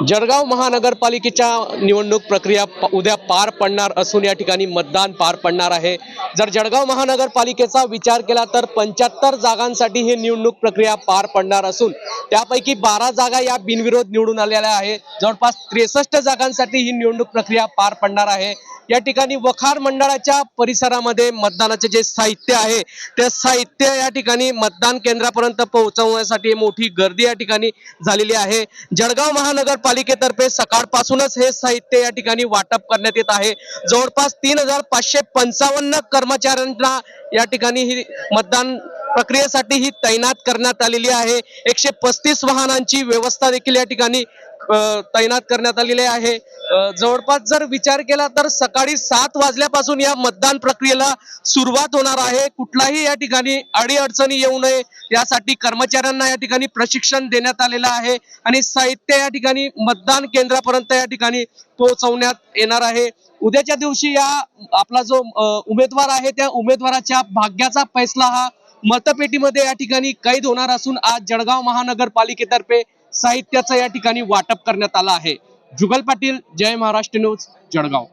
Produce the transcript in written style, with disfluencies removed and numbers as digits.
जळगाव महानगरपालिकेच्या निवडणूक प्रक्रिया उद्या पार पडणार असून या ठिकाणी मतदान पार पडणार आहे। जर जळगाव महानगरपालिकेचा विचार केला तर 75 जागांसाठी ही निवडणूक प्रक्रिया पार पडणार असून त्यापैकी 12 जागा या बिनविरोध निवडून आलेल्या आहे। जवळपास 63 जागांसाठी ही निवडणूक प्रक्रिया पार पडणार आहे। या ठिकाणी वखार मंडळाच्या परिसरामध्ये मतदानाचे जे साहित्य आहे ते साहित्य या ठिकाणी मतदान केंद्रापर्यंत पोहोचवण्यासाठी मोठी गर्दी या ठिकाणी झालेली आहे। जळगाव महानगरपालिकेतर्फे सकाळपासूनच हे साहित्य या ठिकाणी वाटप करण्यात येत आहे। जवळपास 3555 कर्मचाऱ्यांना या ठिकाणी ही मतदान प्रक्रियेसाठी ही तैनात करण्यात आलेली आहे। 135 वाहनांची व्यवस्था देखील या ठिकाणी तैनात करण्यात आलेली आहे। जवळपास जर विचार केला तर सकाळी 7 वाजल्यापासून या मतदान प्रक्रियेला सुरुवात होणार आहे। कुठलाही या ठिकाणी अडीअडचणी येऊ नये यासाठी कर्मचाऱ्यांना या ठिकाणी प्रशिक्षण देण्यात आलेलं आहे आणि साहित्य या ठिकाणी मतदान केंद्रापर्यंत या ठिकाणी पोहोचवण्यात येणार आहे। उद्याच्या दिवशी या आपला जो उमेदवार आहे त्या उमेदवाराच्या भाग्याचा फैसला हा मतपेटीमध्ये या ठिकाणी कैद होणार असून आज जळगाव महानगरपालिकेतर्फे साहित्याचं या ठिकाणी वाटप करण्यात आलं आहे। जुगल पाटील, जय महाराष्ट्र न्यूज, जळगाव।